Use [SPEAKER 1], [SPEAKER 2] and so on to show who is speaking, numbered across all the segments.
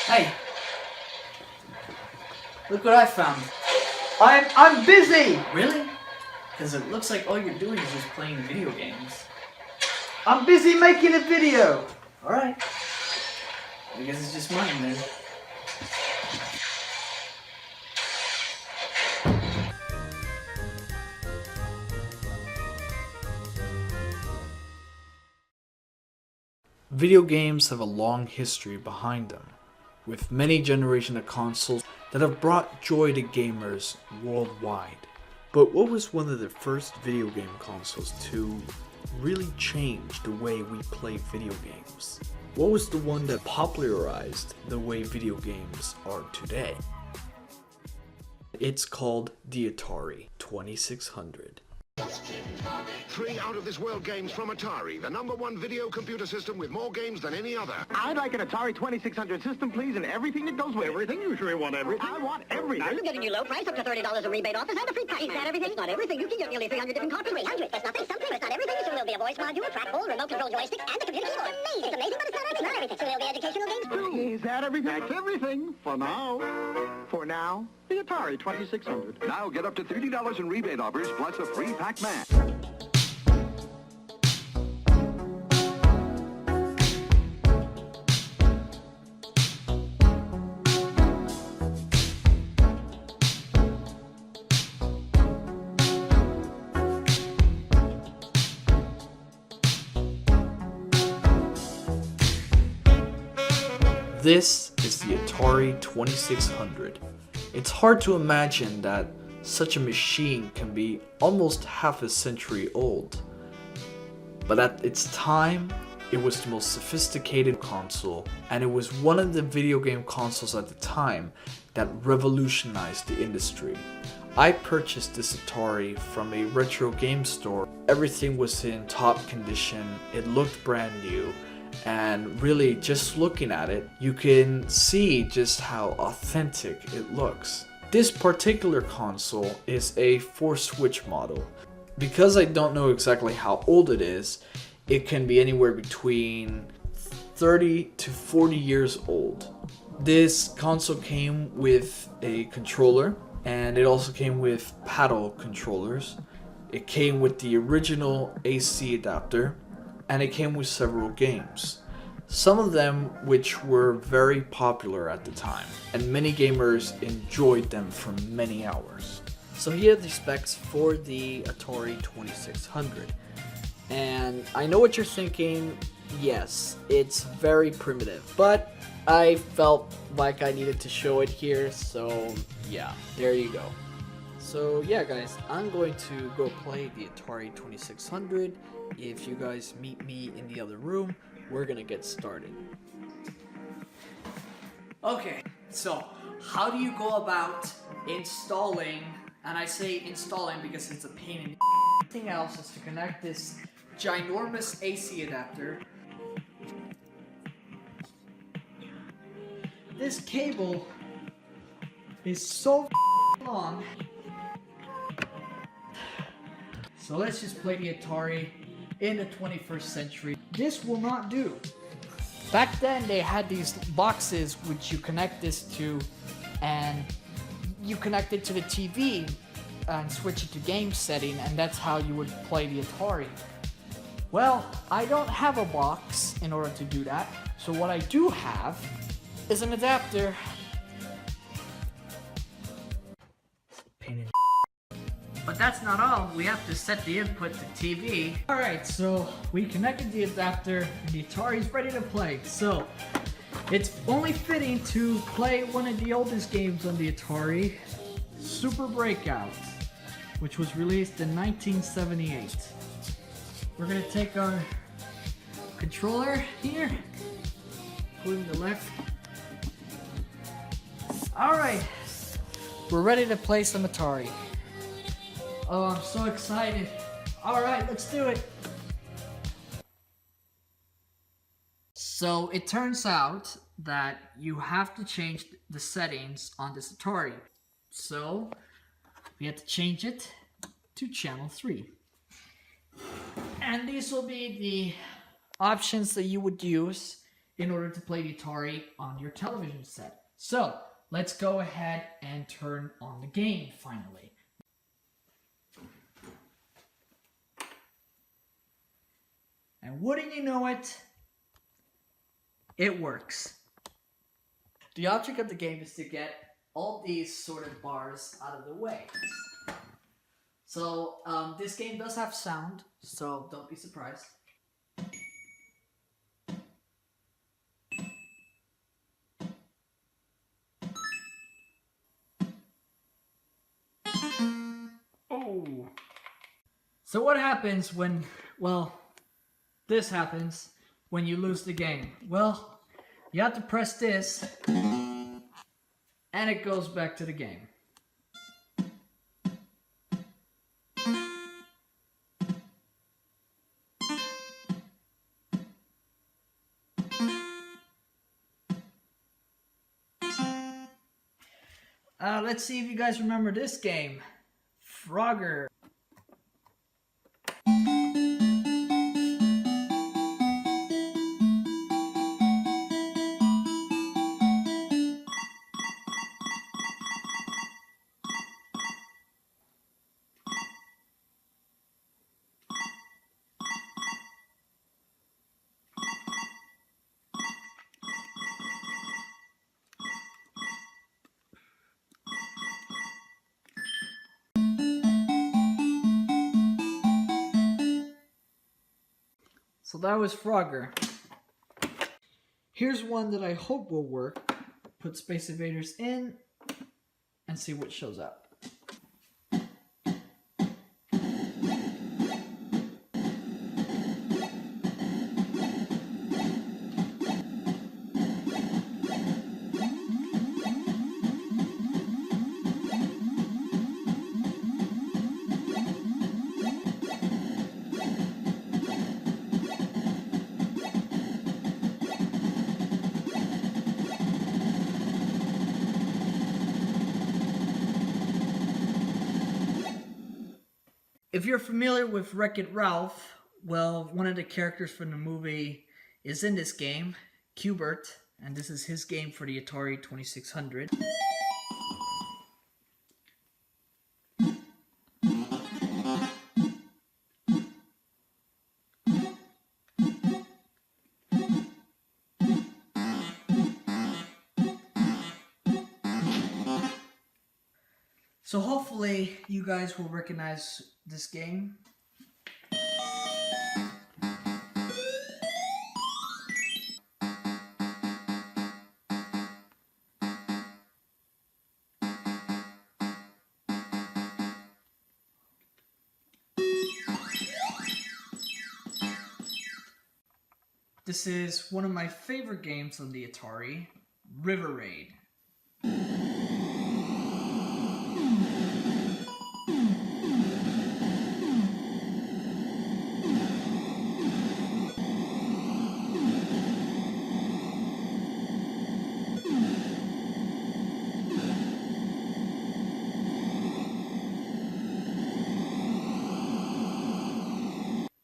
[SPEAKER 1] Hey, look what I found.
[SPEAKER 2] I'm busy!
[SPEAKER 1] Really? Because it looks like all you're doing is just playing video games.
[SPEAKER 2] I'm busy making a video!
[SPEAKER 1] Alright. I guess it's just mine then. Video games have a long history behind them, with many generations of consoles that have brought joy to gamers worldwide. But what was one of the first video game consoles to really change the way we play video games? What was the one that popularized the way video games are today? It's called the Atari 2600.
[SPEAKER 3] 3 out-of-this-world games from Atari, the #1 video computer system with more games than any other.
[SPEAKER 4] I'd like an Atari 2600 system, please, and everything that goes with it. Everything? You sure you want everything? I want everything.
[SPEAKER 5] I'm getting you low price, up to $30 in rebate offers and a free price. Is that everything? It's not everything. You can get nearly 300 different cartridges. 300? That's nothing. Something. It's not everything. So there'll be a voice module, trackball, remote control joystick, and a computer keyboard. Amazing. It's amazing, but it's not everything. It's not everything. So there'll be educational games too.
[SPEAKER 4] Is that everything? That's everything. For now. For now, the Atari 2600.
[SPEAKER 6] Now get up to $30 in rebate offers plus a free Pac-Man.
[SPEAKER 1] This is the Atari 2600. It's hard to imagine that such a machine can be almost half a century old. But at its time, it was the most sophisticated console, and it was one of the video game consoles at the time that revolutionized the industry. I purchased this Atari from a retro game store. Everything was in top condition, it looked brand new, and really just looking at it, you can see just how authentic it looks. This particular console is a 4-switch model. Because I don't know exactly how old it is, it can be anywhere between 30 to 40 years old. This console came with a controller, and it also came with paddle controllers. It came with the original AC adapter, and it came with several games. Some of them which were very popular at the time, and many gamers enjoyed them for many hours. So here are the specs for the Atari 2600. And I know what you're thinking, yes, it's very primitive, but I felt like I needed to show it here, so yeah, there you go. So yeah guys, I'm going to go play the Atari 2600. If you guys meet me in the other room, we're gonna get started. Okay, so how do you go about installing, and I say installing because it's a pain in the Everything else is to connect this ginormous AC adapter. This cable is so long. So let's just play the Atari in the 21st century. This will not do. Back then they had these boxes which you connect this to, and you connect it to the TV and switch it to game setting, and that's how you would play the Atari. Well, I don't have a box in order to do that, so what I do have is an adapter. Pain in. But that's not all, we have to set the input to TV. Alright, so we connected the adapter and the Atari's ready to play. So,
[SPEAKER 7] It's only fitting to play one of the oldest games on the Atari, Super Breakout, which was released in 1978. We're gonna take our controller here, put it in the left. Alright, we're ready to play some Atari. Oh, I'm so excited. Alright, let's do it. So it turns out that you have to change the settings on this Atari. So we have to change it to channel 3. And these will be the options that you would use in order to play the Atari on your television set. So let's go ahead and turn on the game finally. And wouldn't you know it, it works. The object of the game is to get all these sort of bars out of the way. So this game does have sound, so don't be surprised. Oh. So what happens when, well, this happens when you lose the game? Well, you have to press this, and it goes back to the game. Let's see if you guys remember this game. Frogger. So that was Frogger. Here's one that I hope will work. Put Space Invaders in and see what shows up. If you're familiar with Wreck-It Ralph, well, one of the characters from the movie is in this game, Qbert, and this is his game for the Atari 2600. So hopefully you guys will recognize this game. This is one of my favorite games on the Atari, River Raid.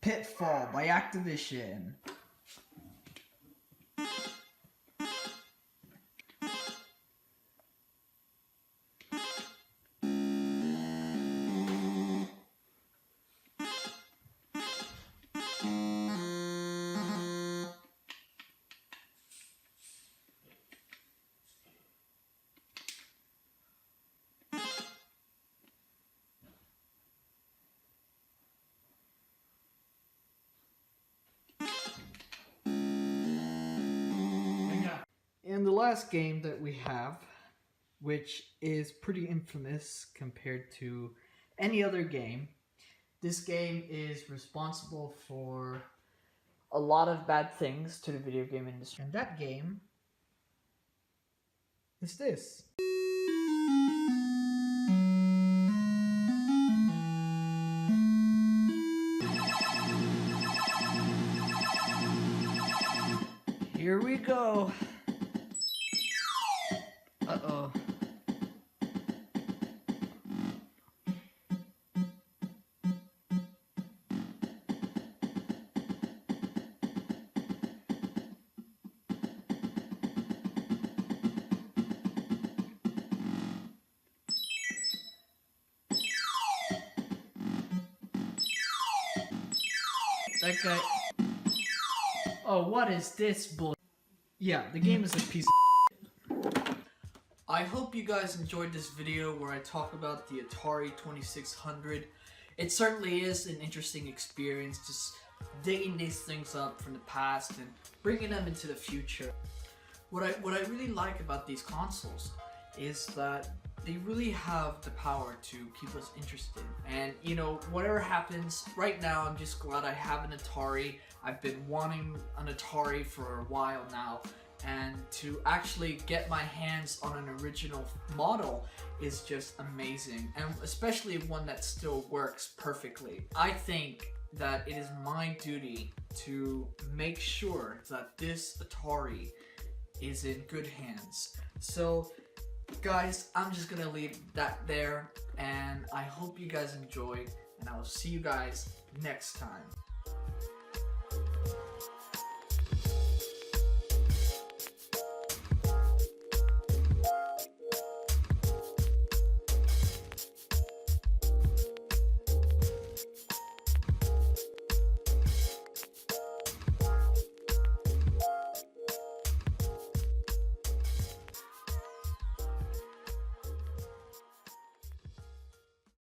[SPEAKER 7] Pitfall by Activision. And the last game that we have, which is pretty infamous compared to any other game. This game is responsible for a lot of bad things to the video game industry. And that game is this. Here we go. Uh-oh. That guy... Oh, what is this bull... Yeah, the game is a piece of... I hope you guys enjoyed this video where I talk about the Atari 2600. It certainly is an interesting experience, just digging these things up from the past and bringing them into the future. What I really like about these consoles is that they really have the power to keep us interested. And you know, whatever happens, right now I'm just glad I have an Atari. I've been wanting an Atari for a while now, and to actually get my hands on an original model is just amazing, and especially one that still works perfectly. I think that it is my duty to make sure that this Atari is in good hands. So guys, I'm just gonna leave that there, and I hope you guys enjoyed, and I will see you guys next time.